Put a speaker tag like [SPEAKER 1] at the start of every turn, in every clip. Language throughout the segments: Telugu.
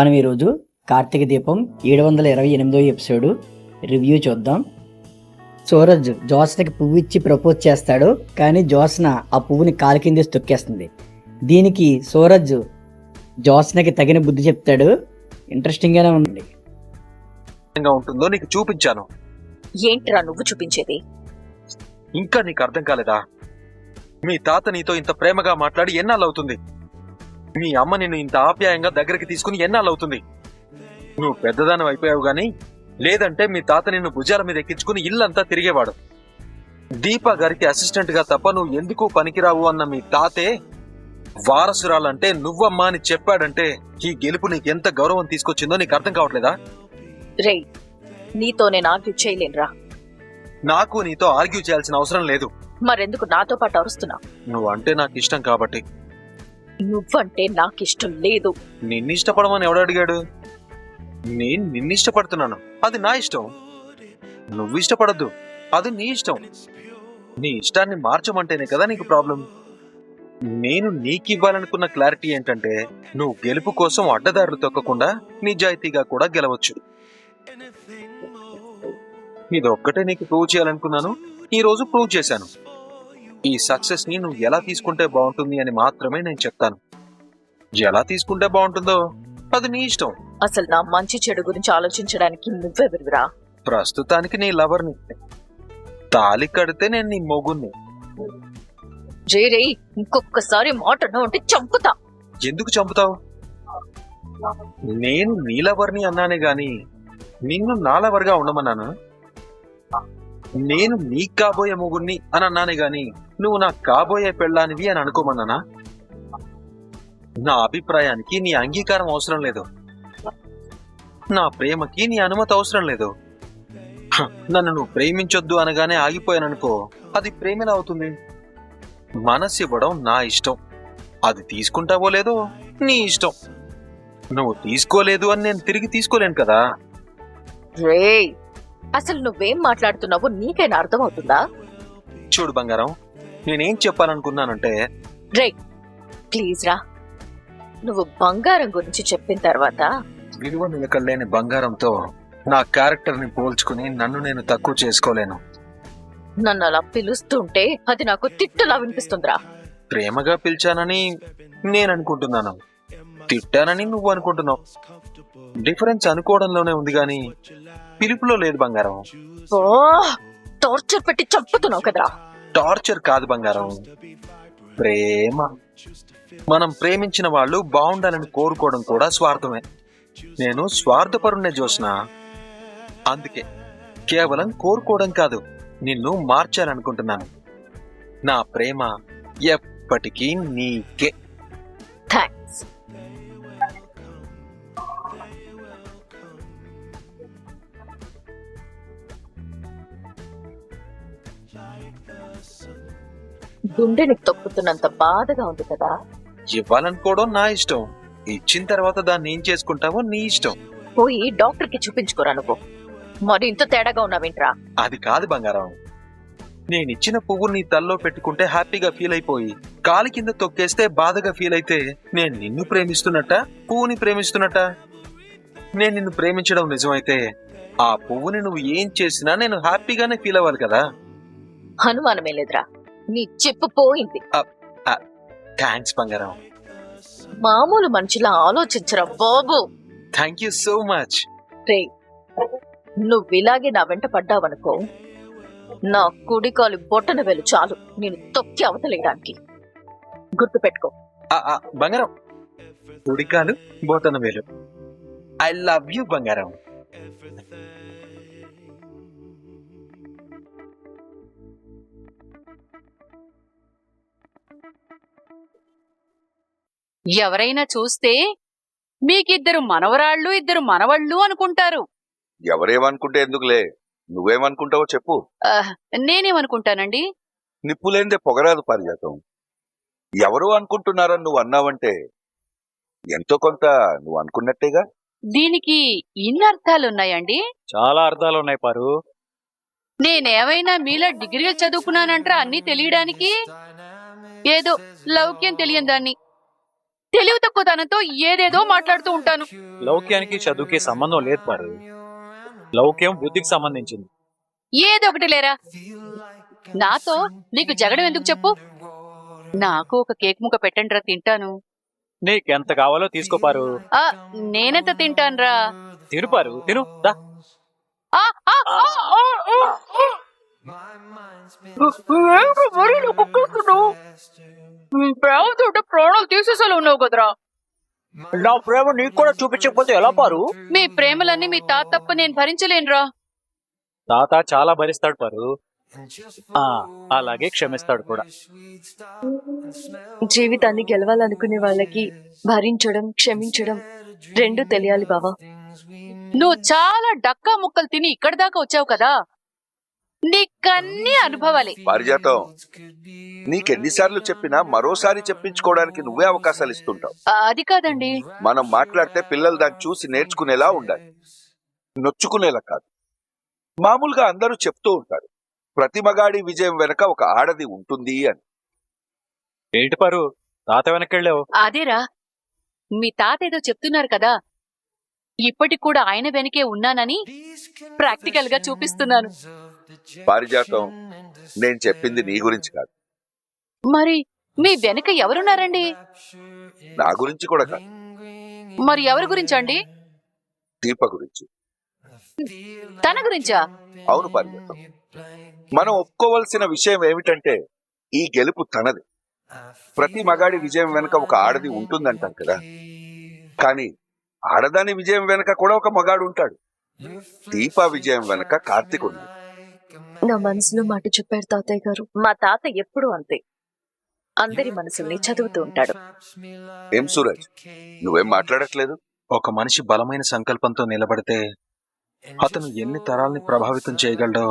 [SPEAKER 1] మనం ఈరోజు కార్తీక దీపం 728వ ఎపిసోడ్ రివ్యూ చూద్దాం. సూరజ్ జ్యోత్స్నకి పువ్వు ఇచ్చి ప్రపోజ్ చేస్తాడు, కానీ జ్యోత్స్న ఆ పువ్వుని కాలు కింద తొక్కేస్తుంది. దీనికి సూరజ్ జ్యోత్స్నకి తగిన బుద్ధి చెప్తాడు. ఇంట్రెస్టింగ్ గానే ఉంది.
[SPEAKER 2] ఉంటుందో నీకు చూపించాను.
[SPEAKER 3] ఏంట్రా నువ్వు చూపించేది?
[SPEAKER 2] ఇంకా నీకు అర్థం కాలేదా? మీ తాత నీతో ఇంత ప్రేమగా మాట్లాడి ఎన్నాళ్ళవుతుంది? మీ అమ్మ నిన్ను ఇంత ఆప్యాయంగా దగ్గరికి తీసుకుని ఎన్నాళ్ళవుతుంది? నువ్వు పెద్దదానం అయిపోయావు గాని, లేదంటే మీ తాత నిన్ను భుజాల మీద ఎక్కించుకుని ఇల్లంతా తిరిగేవాడు. దీపా గారికి అసిస్టెంట్ గా తప్ప నువ్వు ఎందుకు పనికిరావు అన్న మీ తాతే వారసురాలంటే నువ్వమ్మా అని చెప్పాడంటే ఈ గెలుపు నీకు ఎంత గౌరవం తీసుకొచ్చిందో నీకు అర్థం కావట్లేదా?
[SPEAKER 3] రే, నీతో నేను ఆర్గ్యూ చేయలేనురా.
[SPEAKER 2] నాకు నీతో ఆర్గ్యూ చేయాల్సిన అవసరం లేదు.
[SPEAKER 3] మరెందుకు నాతో పాటు అరుస్తున్నా?
[SPEAKER 2] నువ్వంటే నాకు ఇష్టం కాబట్టి.
[SPEAKER 3] నువ్వంటే నాకిష్టం లేదు.
[SPEAKER 2] నిన్ను ఇష్టపడమని ఎవడు అడిగాడు? నేను నిన్ను ఇష్టపడుతున్నాను, అది నా ఇష్టం. నువ్వు ఇష్టపడద్దు, అది నీ ఇష్టం. నీ ఇష్టాన్ని మార్చమంటేనే కదా నీకు ప్రాబ్లం. నేను నీకు ఇవ్వాలనుకున్న క్లారిటీ ఏంటంటే, నువ్వు గెలుపు కోసం అడ్డదారులు తొక్కకుండా నిజాయితీగా కూడా గెలవచ్చు. ఇదొక్కటే నీకు ప్రూవ్ చేయాలనుకున్నాను, ఈ రోజు ప్రూవ్ చేశాను. ఈ సక్సెస్ ని నువ్వు ఎలా తీసుకుంటే బాగుంటుంది అని మాత్రమే నేను చెప్తాను. ఎలా తీసుకుంటే బాగుంటుందో అది నీ ఇష్టం.
[SPEAKER 3] అసలు నా మంచి చెడు గురించి ఆలోచించడానికి నువ్వెవరివిరా?
[SPEAKER 2] ప్రస్తుతానికి నీ లవర్ని. తాళి కడితే నేను నీ మొగుణ్ణి.
[SPEAKER 3] రే, ఇంకొకసారి మాట అంటే చంపుతా.
[SPEAKER 2] ఎందుకు చంపుతావు? నేను నీ లవర్ని అన్నానే గాని నిన్ను నా లవర్గా ఉండమన్నాను. నేను నీ కాబోయే మొగుణ్ణి అని అన్నానే గాని నువ్వు నా కాబోయే పెళ్ళానివి అని అనుకోమన్నానా? నా అభిప్రాయానికి నీ అంగీకారం అవసరం లేదు. నా ప్రేమకి నీ అనుమతి అవసరం లేదు. నన్ను నువ్వు ప్రేమించొద్దు అనగానే ఆగిపోయాననుకో, అది ప్రేమలా అవుతుంది. మనసు ఇవ్వడం నా ఇష్టం. అది తీసుకుంటావో లేదో నీ ఇష్టం. నువ్వు తీసుకోలేదు అని నేను తిరిగి తీసుకోలేను కదా.
[SPEAKER 3] రే, అసలు నువ్వేం మాట్లాడుతున్నావో నీకైనా అర్థం అవుతుందా?
[SPEAKER 2] చూడు బంగారం, నేనేం చెప్పాలనుకున్నానంటే,
[SPEAKER 3] రే ప్లీజ్ రా. నువ్వు బంగారం గురించి చెప్పిన తర్వాత
[SPEAKER 2] విలువ నిలకడలేని బంగారంతో నా క్యారెక్టర్ ని పోల్చుకుని నన్ను నేను తక్కువ చేసుకోలేను.
[SPEAKER 3] నన్ను అలా పిలుస్తుంటే అది నాకు తిట్టులా వినిపిస్తుందిరా.
[SPEAKER 2] ప్రేమగా పిలిచానని నేను అనుకుంటున్నాను, తిట్టానని నువ్వు అనుకుంటున్నావు. డిఫరెన్స్ అనుకోవడంలోనే ఉంది గాని పిలుపులో లేదు బంగారం.
[SPEAKER 3] ఓ, టార్చర్ పెట్టి చంపుతున్నావు కదరా.
[SPEAKER 2] టార్చర్ కాదు బంగారం, ప్రేమ. మనం ప్రేమించిన వాళ్ళు బాగుండాలని కోరుకోవడం కూడా స్వార్థమే. నేను స్వార్థపరుణ్ణే జోస్న. అందుకే కేవలం కోరుకోవడం కాదు, నిన్ను మార్చాలనుకుంటున్నాను. నా ప్రేమ ఎప్పటికీ నీకే.
[SPEAKER 3] థ్యాంక్స్. గుండెని తొక్కుతున్నంత బాధగా ఉంది కదా.
[SPEAKER 2] ఇవ్వాలనుకోవడం నా ఇష్టం, ఇచ్చిన తర్వాత దాన్ని ఏం చేసుకుంటావో నీ ఇష్టం.
[SPEAKER 3] పోయి డాక్టర్ కి చూపించుకోరా. నువ్వు మరి ఇంత తేడాగా ఉన్నావేంట్రా?
[SPEAKER 2] అది కాదు బంగారం, నేనిచ్చిన పువ్వు నీ తల్లో పెట్టుకుంటే హ్యాపీగా ఫీల్ అయిపోయి కాలి కింద తొక్కేస్తే బాధగా ఫీల్ అయితే నేను నిన్ను ప్రేమిస్తున్నట్ట, పువ్వుని ప్రేమిస్తున్నట్ట? నేను నిన్ను ప్రేమించడం నిజమైతే ఆ పువ్వుని నువ్వు ఏం చేసినా నేను హ్యాపీగానే ఫీల్ అవ్వాలి కదా.
[SPEAKER 3] అనుమానమే లేదురా, నీ చెప్పు పోయింది.
[SPEAKER 2] థ్యాంక్స్ బంగారం.
[SPEAKER 3] మామూలు మనిషిలా ఆలోచించరా బాబు.
[SPEAKER 2] Thank you so much.
[SPEAKER 3] రే, నువ్వు ఇలాగే నా వెంట పడ్డావనుకో, నా కుడికాలు బొట్టన వేలు చాలు నేను తొక్కి అవతలేయడానికి. గుర్తు పెట్టుకో.
[SPEAKER 2] బంగారం, కుడికాలు బోతన వేలు. ఐ లవ్ యూ బంగారం.
[SPEAKER 4] ఎవరైనా చూస్తే మీకిద్దరు మనవరాళ్ళు ఇద్దరు మనవళ్ళు అనుకుంటారు.
[SPEAKER 5] ఎవరేమనుకుంటే ఎందుకులే, నువ్వేమనుకుంటావో చెప్పు.
[SPEAKER 4] నేనేమనుకుంటానండి?
[SPEAKER 5] నిప్పులేందే పొగరాదు పారిజాతం. ఎవరు అనుకుంటున్నారని నువ్వు అన్నావంటే ఎంతో కొంత నువ్వు అనుకున్నట్టేగా.
[SPEAKER 4] దీనికి ఇన్ని అర్థాలున్నాయండి?
[SPEAKER 6] చాలా అర్థాలున్నాయి పారు.
[SPEAKER 4] నేనేమైనా మీలా డిగ్రీలు చదువుకున్నానంటారా అన్నీ తెలియడానికి? ఏదో లౌక్యం తెలియని దాన్ని. తెలివి తక్కువతనంతో ఏదేదో మాట్లాడుతూ ఉంటాను.
[SPEAKER 6] లౌక్యానికి చదువుకి సంబంధం లేదు పారు. లౌక్యం బుద్ధికి సంబంధించింది.
[SPEAKER 4] ఏదో ఒకటి లేరా. నాతో నీకు జగడం ఎందుకు చెప్పు? నాకు ఒక కేక్ ముక్క పెట్టండి రా, తింటాను.
[SPEAKER 6] నీకెంత కావాలో తీసుకోపారు.
[SPEAKER 4] ఆ నేనెంత తింటానురా?
[SPEAKER 6] తిను పారు, తిను దా.
[SPEAKER 4] ఆ, ఆ, ఆ, ఆ, ఆ, ఆ. ఏంటి మరి నువ్వు కుక్కేస్తున్నావు? ప్రేమతోట ప్రాణాలు తీసేసాలు ఉన్నావు కదరా.
[SPEAKER 6] నా ప్రేమ నీకు కూడా చూపించకపోతే ఎలా పారు?
[SPEAKER 4] మీ ప్రేమలన్నీ మీ తాత తప్ప నేను భరించలేనురా.
[SPEAKER 6] తాత చాలా భరిస్తాడు పారు. అలాగే క్షమిస్తాడు కూడా.
[SPEAKER 7] జీవితాన్ని గెలవాలనుకునే వాళ్ళకి భరించడం, క్షమించడం రెండు తెలియాలి బావా.
[SPEAKER 4] నువ్వు చాలా డక్కా ముక్కలు తిని ఇక్కడి దాకా వచ్చావు కదా, నీకన్నీ అనుభవాలే.
[SPEAKER 5] పారిజాతం, నీకెన్నిసార్లు చెప్పినా మరోసారి చెప్పించుకోవడానికి నువ్వే అవకాశాలు ఇస్తుంటావు.
[SPEAKER 4] అది కాదండి.
[SPEAKER 5] మనం మాట్లాడితే పిల్లలు దాన్ని చూసి నేర్చుకునేలా ఉండాలి, నొచ్చుకునేలా కాదు. మామూలుగా అందరూ చెప్తూ ఉంటారు, ప్రతి మగాడి విజయం వెనక ఒక ఆడది ఉంటుంది అని.
[SPEAKER 6] ఏంటి పారు తాత వెనకెళ్ళావు?
[SPEAKER 4] అదేరా, మీ తాత ఏదో చెప్తున్నారు కదా, ఇప్పటికి కూడా ఆయన వెనకే ఉన్నానని ప్రాక్టికల్ గా చూపిస్తున్నాను.
[SPEAKER 5] పారిజాతం, నేను చెప్పింది నీ గురించి కాదు.
[SPEAKER 4] మరి మీ వెనక ఎవరున్నారండి?
[SPEAKER 5] నా గురించి కూడా కాదు.
[SPEAKER 4] మరి ఎవరి గురించండి?
[SPEAKER 5] దీప గురించి.
[SPEAKER 4] తన గురించా?
[SPEAKER 5] అవును పారిజాతం, మనం ఒప్పుకోవలసిన విషయం ఏమిటంటే ఈ గెలుపు తనది. ప్రతి మగాడి విజయం వెనుక ఒక ఆడది ఉంటుందంటాం కదా, కానీ ఆడదాని విజయం వెనుక కూడా ఒక మగాడు ఉంటాడు. దీప విజయం వెనుక కార్తీక్ ఉంది.
[SPEAKER 7] నా మనసులో మాట చెప్పారు తాతయ్య గారు.
[SPEAKER 3] మా తాత ఎప్పుడూ అంతే, అందరి మనసుల్ని చదువుతూ ఉంటాడు.
[SPEAKER 5] ఏం సూరజ్, నువ్వేం మాట్లాడట్లేదు?
[SPEAKER 2] ఒక మనిషి బలమైన సంకల్పంతో నిలబడితే అతను ఎన్ని తరాల్ని ప్రభావితం చేయగలడో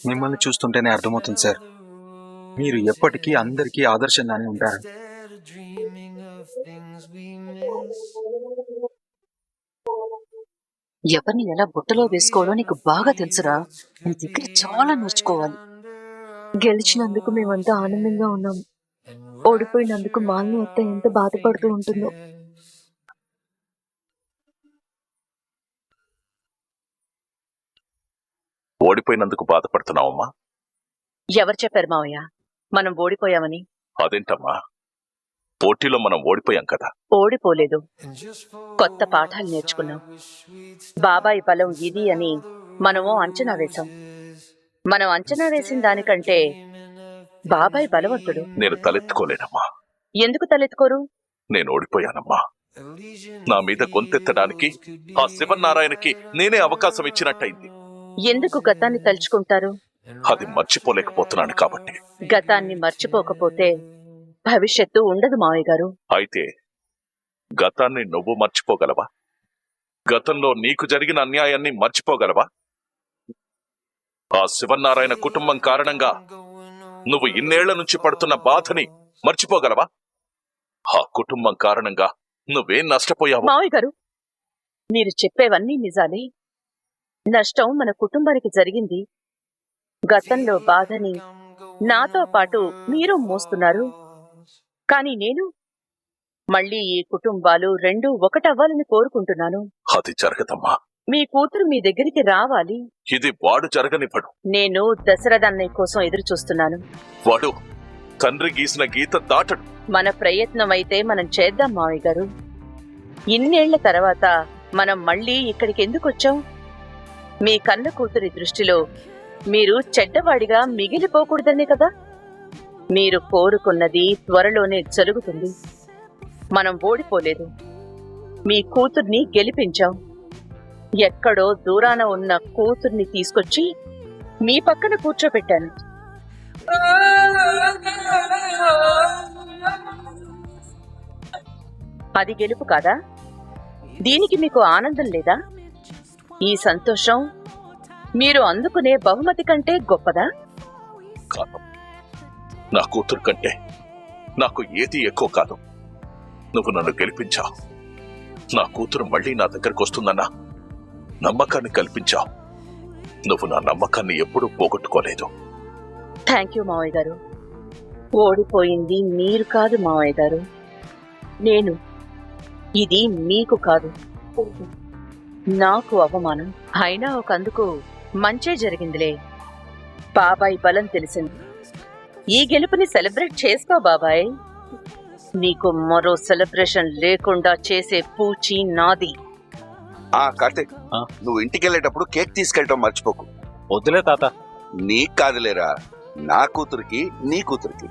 [SPEAKER 2] మిమ్మల్ని చూస్తుంటేనే అర్థమవుతుంది సార్. మీరు ఎప్పటికీ అందరికీ ఆదర్శంగానే ఉంటారు.
[SPEAKER 3] ఎవరిని ఎలా బుట్టలో వేసుకోవాలో నీకు బాగా తెలుసురా. నీ దగ్గర చాలా నేర్చుకోవాలి.
[SPEAKER 7] గెలిచినందుకు మేమంతా ఆనందంగా ఉన్నాం. ఓడిపోయినందుకు మాలిని అత్త ఎంత బాధపడుతూ ఉంటుందో.
[SPEAKER 8] ఓడిపోయినందుకు బాధపడుతున్నావమ్మా?
[SPEAKER 3] ఎవరు చెప్పారు మావయ్య మనం ఓడిపోయామని?
[SPEAKER 8] అదేంటమ్మా, పోటీలో మనం ఓడిపోయాం కదా.
[SPEAKER 3] ఓడిపోలేదు, కొత్త పాఠాలు నేర్చుకున్నాం. బాబాయ్ బలం ఇది అని మనము అంచనా వేశాం. మనం అంచనా వేసిన దానికంటే బాబాయ్ బలవంతుడు.
[SPEAKER 8] నేను తలెత్తుకోలేనమ్మా.
[SPEAKER 3] ఎందుకు తలెత్తుకోరు?
[SPEAKER 8] నేను ఓడిపోయానమ్మా. నా మీద గొంతెత్తడానికి ఆ శివనారాయణకి నేనే అవకాశం ఇచ్చినట్టయింది.
[SPEAKER 3] ఎందుకు గతాన్ని తలుచుకుంటారు?
[SPEAKER 8] అది మర్చిపోలేకపోతున్నాను కాబట్టి.
[SPEAKER 3] గతాన్ని మర్చిపోకపోతే భవిష్యత్తు ఉండదు మావయ్య గారు.
[SPEAKER 8] అయితే గతాన్ని నువ్వు మర్చిపోగలవా? గతంలో నీకు జరిగిన అన్యాయాన్ని మర్చిపోగలవా? ఆ శివనారాయణ కుటుంబం కారణంగా నువ్వు ఇన్నేళ్ల నుంచి పడుతున్న బాధని మర్చిపోగలవా? ఆ కుటుంబం కారణంగా నువ్వేం నష్టపోయావు?
[SPEAKER 3] మావయ్య గారు, మీరు చెప్పేవన్నీ నిజాలే. నష్టం మన కుటుంబానికి జరిగింది. గతంలో బాధని నాతో పాటు మీరు మోస్తున్నారు. కానీ నేను మళ్ళీ ఈ కుటుంబాలు రెండూ ఒకటవ్వాలని కోరుకుంటున్నాను.
[SPEAKER 8] అది జరగదమ్మా.
[SPEAKER 3] మీ కూతురు మీ దగ్గరికి రావాలి.
[SPEAKER 8] ఇది వాడు జరగనివ్వడు.
[SPEAKER 3] నేను దశరథన్నయ్య కోసం ఎదురు చూస్తున్నాను.
[SPEAKER 8] వాడు తండ్రి గీసిన గీత దాటడు.
[SPEAKER 3] మన ప్రయత్నం అయితే మనం చేద్దాం మావయ్య గారు. ఇన్నేళ్ల తర్వాత మనం మళ్ళీ ఇక్కడికి ఎందుకు వచ్చాం? మీ కన్న కూతురి దృష్టిలో మీరు చెడ్డవాడిగా మిగిలిపోకూడదనే కదా. మీరు కోరుకున్నది త్వరలోనే జరుగుతుంది. మనం ఓడిపోలేదు, మీ కూతుర్ని గెలిపించాం. ఎక్కడో దూరాన ఉన్న కూతుర్ని తీసుకొచ్చి మీ పక్కన కూర్చోపెట్టాను. అది గెలుపు కాదా? దీనికి మీకు ఆనందం లేదా? ఈ సంతోషం మీరు అందుకునే బహుమతి కంటే గొప్పదా?
[SPEAKER 8] కాదు, నా కూతురు కంటే నాకు ఏది ఎక్కువ కాదు. నువ్వు నన్ను గెలిపించావు. నా కూతురు మళ్ళీ నా దగ్గరకు వస్తుందన్న నమ్మకాన్ని కల్పించావు. నువ్వు నా నమ్మకాన్ని ఎప్పుడూ పోగొట్టుకోలేదు.
[SPEAKER 3] థ్యాంక్ యూ మావయ్య గారు. ఓడిపోయింది మీరు కాదు మావయ్య గారు, నేను. ఇది మీకు కాదు, నాకు అవమానం. అయినా ఒకందుకు మంచే జరిగిందిలే. బాబాయ్ బలం తెలిసింది. ఈ గెలుపుని సెలబ్రేట్ చేసుకో బాబాయ్. నీకు మరో సెలబ్రేషన్ లేకుండా చేసే పూచి నాది.
[SPEAKER 5] కార్తీక్,
[SPEAKER 6] ఆ?
[SPEAKER 5] నువ్వు ఇంటికి వెళ్ళేటప్పుడు కేక్ తీసుకెళ్ళటం మర్చిపోకు.
[SPEAKER 6] వద్దులే తాత.
[SPEAKER 5] నీకు కాదులేరా, నా కూతురికి నీ కూతురికి.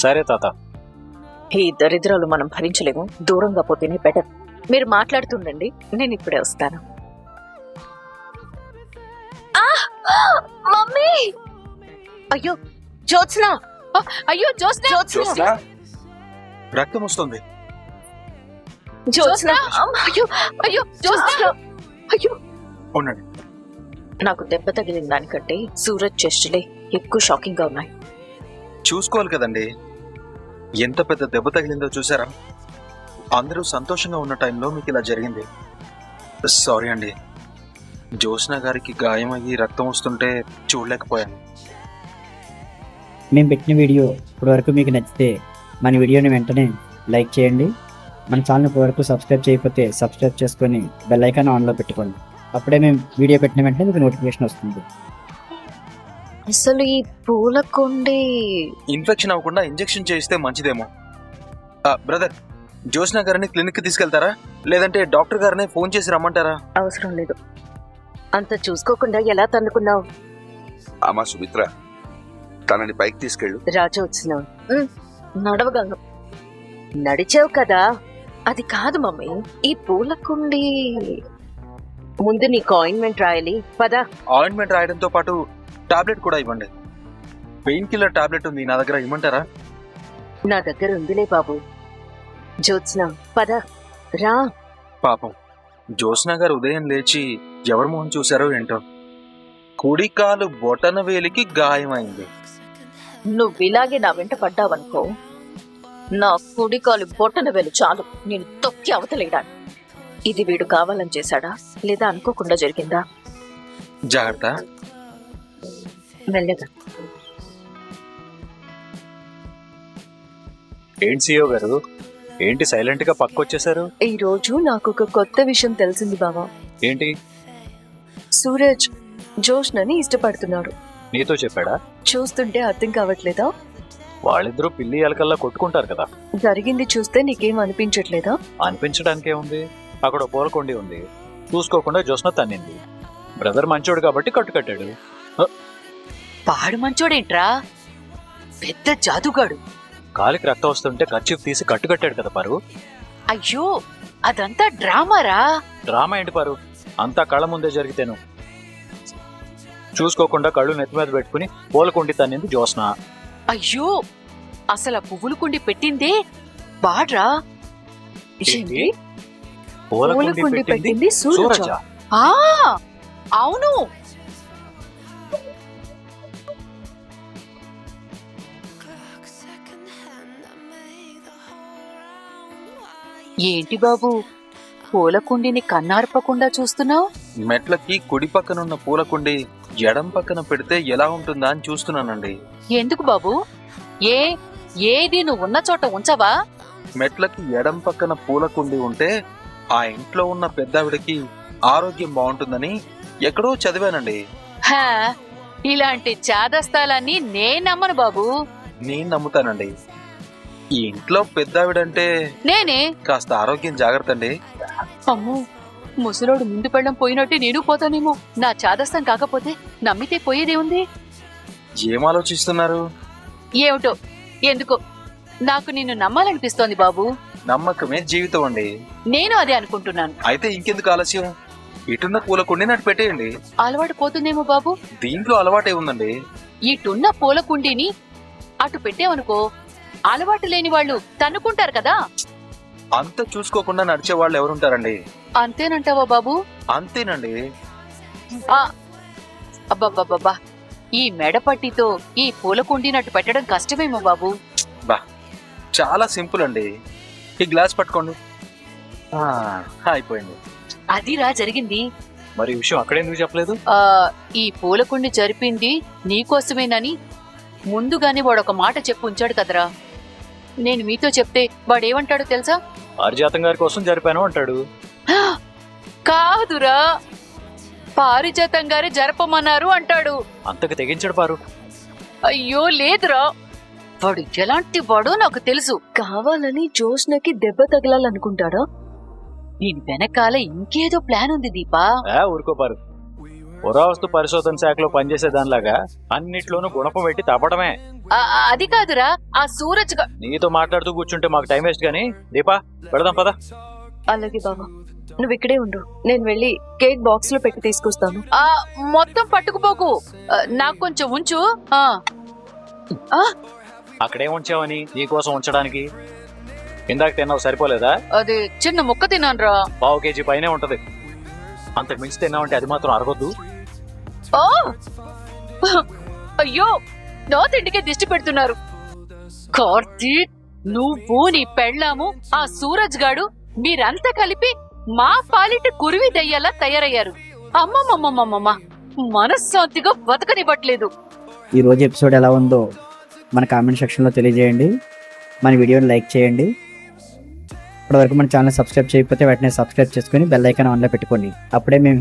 [SPEAKER 6] సరే తాత.
[SPEAKER 3] ఈ దరిద్రాలు మనం భరించలేము, దూరంగా పోతేనే బెటర్. మీరు మాట్లాడుతుండండి, నేను ఇప్పుడే వస్తాను. మమ్మీ! అయ్యో జ్యోత్స్న!
[SPEAKER 4] అయ్యో జ్యోత్స్న!
[SPEAKER 5] జ్యోత్స్నా,
[SPEAKER 2] రక్తం వస్తుంది.
[SPEAKER 3] జ్యోత్స్న!
[SPEAKER 4] అయ్యో అయ్యో జ్యోత్స్న!
[SPEAKER 3] అయ్యో,
[SPEAKER 2] ఉండండి.
[SPEAKER 3] నాకు దెబ్బ తగిలిన దానికంటే సూరజ్ చెస్టులే ఎక్కువ షాకింగ్ గా ఉన్నాయి.
[SPEAKER 2] చూసుకోవాలి కదండి, ఎంత పెద్ద దెబ్బ తగిలిందో చూసారా? అందరూ సంతోషంగా ఉన్న టైంలో మీకు ఇలా జరిగింది. సారీ అండి. జ్యోత్స్న గారికి గాయం అయ్యి రక్తం వస్తుంటే చూడలేకపోయాను.
[SPEAKER 1] మేము పెట్టిన వీడియో ఇప్పటివరకు మీకు నచ్చితే మన వీడియోని వెంటనే లైక్ చేయండి. మన ఛానల్ ఇప్పటివరకు సబ్స్క్రైబ్ చేయకపోతే సబ్స్క్రైబ్ చేసుకొని బెల్ ఐకాన్ ఆన్లో పెట్టుకోండి. అప్పుడే మేము వీడియో పెట్టిన వెంటనే మీకు నోటిఫికేషన్ వస్తుంది.
[SPEAKER 3] అసలు ఈ పూల కొండి
[SPEAKER 2] ఇన్ఫెక్షన్ అవ్వకుండా ఇంజెక్షన్ చేయిస్తే మంచిదేమో. బ్రదర్, జ్యోత్స్న గారిని క్లినిక్ కి తీసుకెళ్తారా, లేదంటే డాక్టర్ గారిని ఫోన్ చేసి రమ్మంటారా?
[SPEAKER 3] అవసరం లేదు. అంత చూసుకోకుండా ఎలా తన్నుకున్నావు?
[SPEAKER 5] అమ్మా సుమిత్ర, తనని పైకి తీసుకెళ్ళు.
[SPEAKER 3] రాజు వచ్చినావు. నడవగలను. నడిచావు కదా. అది కాదు మమ్మీ, ఈ పూల కుండి ముందు నీకు ఆయింట్మెంట్ రాయాలి. పదా.
[SPEAKER 2] ఆయింట్మెంట్ రాయడంతో పాటు టాబ్లెట్ కూడా ఇవ్వండి. పెయిన్ కిల్లర్ టాబ్లెట్ ఉంది, నా దగ్గర ఇవ్వమంటారా?
[SPEAKER 3] నా దగ్గర ఉందిలే బాబు. జ్యోత్స్న, పద రా.
[SPEAKER 2] పాపం, జ్యోత్స్న గారు ఉదయం లేచి ఎవరి మొహం చూశారో ఏంటో. కుడి కాలు బొటన వేలికి గాయమైంది.
[SPEAKER 3] నువ్వు ఇలాగే నా వెంట పడ్డావనుకో, నా కుడి కాలు బొట్టన వేలు చాలు నేను తొక్కి అవతలేడాను. ఇది వీడు కావాలని చేశాడా, లేదా అనుకోకుండా జరిగిందా?
[SPEAKER 2] జాగ్రత్త.
[SPEAKER 3] మెల్లగా.
[SPEAKER 6] ఏంటి సిఓ గారు, ఏంటి సైలెంట్ గా పక్కొచ్చేసారు?
[SPEAKER 7] ఈ రోజు నాకు ఒక కొత్త విషయం తెలిసింది బావా.
[SPEAKER 6] ఏంటి?
[SPEAKER 7] సూరజ్ జోష్నని ఇష్టపడుతున్నాడు.
[SPEAKER 6] నీతో చెప్పాడా?
[SPEAKER 7] చూస్తుంటే అర్థం కావట్లేదా?
[SPEAKER 6] వాళ్ళిద్దరూ పిల్లి ఎలకల్లా కొట్టుకుంటారు కదా.
[SPEAKER 7] జరిగింది చూస్తే నీకేం అనిపించట్లేదా?
[SPEAKER 6] అనిపించడానికి ఏముంది, అక్కడ పూలకొండి ఉంది, చూసుకోకుండా జ్యోత్స్న తన్నింది. బ్రదర్ మంచోడు కాబట్టి కట్టుకట్టాడు.
[SPEAKER 4] పాడు మంచోడేంట్రా, పెద్ద జాదుగాడు.
[SPEAKER 6] కాలికి రక్తం వస్తుంటే కర్చీఫ్ తీసి కట్టుకట్టాడు కదా పారు.
[SPEAKER 4] అయ్యో అదంతా డ్రామారా.
[SPEAKER 6] డ్రామా ఏంటి పారు, అంతా కళ్ళ ముందే జరిగితేను. చూసుకోకుండా కళ్ళు నెత్తి మీద పెట్టుకుని పూలకొండి తన్నింది జ్యోత్స్న.
[SPEAKER 4] అయ్యో అసలు ఆ పువ్వులు కుండి పెట్టిందే వాడ్రా.
[SPEAKER 6] ఏంటి?
[SPEAKER 7] పూల కుండి పెట్టింది సూరజా?
[SPEAKER 6] సూరజా?
[SPEAKER 4] ఆ అవును. ఏంటి బాబు, పూల కుండిని కన్నార్పకుండా చూస్తున్నావు?
[SPEAKER 2] మెట్లకి కుడి పక్కనున్న పూలకుండి ఎడం పక్కన పెడితే ఎలా ఉంటుందా అని చూస్తున్నానండి.
[SPEAKER 4] ఎందుకు బాబు, ఏది నువ్వు ఉన్న చోట ఉంచవా?
[SPEAKER 2] మెట్లకి ఎడం పక్కన పూలకుండి ఉంటే ఆ ఇంట్లో ఉన్న పెద్దావిడకి ఆరోగ్యం బాగుంటుందని ఎక్కడో చదివానండి.
[SPEAKER 4] హా, ఇలాంటి చాదస్తాలన్నీ నేను నమ్మను బాబు.
[SPEAKER 2] నేను నమ్ముతానండి. ఈ ఇంట్లో పెద్దావిడంటే
[SPEAKER 4] నేనే.
[SPEAKER 2] కాస్త ఆరోగ్యం జాగ్రత్త అండి.
[SPEAKER 4] అమ్మో, ముసలోడు ముందు పెళ్ళం పోయినట్టే నేను పోతానేమో. నా చాదస్తం కాకపోతే నమ్మితే పోయేదే ఉంది.
[SPEAKER 2] ఏం ఆలోచిస్తున్నారు?
[SPEAKER 4] ఏమిటో ఎందుకో నాకు నిన్ను నమ్మాలనిపిస్తోంది బాబు.
[SPEAKER 2] నమ్మకమే జీవితం అండి.
[SPEAKER 4] నేను అదే అనుకుంటున్నాను.
[SPEAKER 2] అయితే ఇంకెందుకు ఆలస్యం, ఇటున్న పూలకుండి నటు పెట్టేయండి.
[SPEAKER 4] అలవాటు పోతుందేమో బాబు.
[SPEAKER 2] దీంట్లో అలవాటే ఉందండి.
[SPEAKER 4] ఇటున్న పూల కుండీని అటు పెట్టేవనుకో, అలవాటు లేని వాళ్ళు తన్నుకుంటారు కదా.
[SPEAKER 2] అంత చూసుకోకుండా నడిచే వాళ్ళు ఎవరుంటారండి?
[SPEAKER 4] అంతేనంటావా బాబు?
[SPEAKER 2] అంతేనండి.
[SPEAKER 4] అబ్బబ్బబ్బబ్బా, ఈ మెడపట్టితో ఈ పూల కుండీనట్టు పెట్టడం కష్టమేమో బాబు.
[SPEAKER 2] బా, చాలా సింపుల్ అండి. ఈ గ్లాస్ పట్టుకోండి. అయిపోయింది.
[SPEAKER 4] అదిరా జరిగింది.
[SPEAKER 6] మరి ఈ విషయం అక్కడెందుకు చెప్పలేదు?
[SPEAKER 4] ఈ పూల కుండి జరిపింది నీకోసమేనని ముందుగానే వాడు ఒక మాట చెప్పు ఉంచాడు కదరా. నేను మీతో చెప్తే వాడేమంటాడో తెలుసా?
[SPEAKER 6] పారిజాతం గారి కోసం జరిపాను అంటాడు.
[SPEAKER 4] కాదురా, పారిజాతం గారే జరపమన్నారు అంటాడు.
[SPEAKER 6] అంతకు తెగించడు పారు.
[SPEAKER 4] అయ్యో లేదురా, వాడు ఎలాంటి వాడో నాకు తెలుసు.
[SPEAKER 7] కావాలని జోష్నకి దెబ్బ తగలాలనుకుంటాడా?
[SPEAKER 4] దీని వెనకాల ఇంకేదో ప్లాన్ ఉంది దీపా.
[SPEAKER 6] ఊరుకో పారు. పురావస్తు పరిశోధన శాఖలో పనిచేసే దానిలాగా అన్నిట్లోనూ గుణపం పెట్టి తప్పడమే.
[SPEAKER 4] అది కాదురా, ఆ సూరజ్
[SPEAKER 6] నీతో మాట్లాడుతూ కూర్చుంటే మాకు టైం వేస్ట్ గానీ దీపా పెడదాం పదా.
[SPEAKER 7] అలాగే బావా, నువ్వు ఇక్కడే ఉండు, నేను వెళ్ళి కేక్ బాక్స్ లో పెట్టి తీసుకొస్తాను.
[SPEAKER 4] మొత్తం పట్టుకుపోకు, నాకు కొంచెం ఉంచు.
[SPEAKER 6] అక్కడే ఉంచావని నీకోసం ఉంచడానికి? ఇందాక తిన్నావు సరిపోలేదా?
[SPEAKER 4] అది చిన్న ముక్క తిన్నానురా.
[SPEAKER 6] 1/2 kg పైనే ఉంటది. అంతకు మించి తిన్నావంటే అది మాత్రం అరగొద్దు.
[SPEAKER 4] అయ్యో, నా తిండికే దిష్టి పెడుతున్నారు. కార్తీక్, నువ్వు నీ పెళ్ళాము ఆ సూరజ్ గాడు మీరంతా కలిపి మా పాలిట కురివి దయ్యాలా తయారయ్యారు. అమ్మమ్మమ్మమ్మమ్మ, మనశ్శాంతిగా బతకనివ్వట్లేదు.
[SPEAKER 1] ఈ రోజు ఎపిసోడ్ ఎలా ఉందో మన కామెంట్ సెక్షన్లో తెలియజేయండి. మన వీడియోని లైక్ చేయండి. ఇప్పటివరకు మన ఛానల్ సబ్స్క్రైబ్ చేయకపోతే వెంటనే సబ్స్క్రైబ్ చేసుకొని బెల్ ఐకాన్ ఆన్లో పెట్టుకోండి. అప్పుడే మేము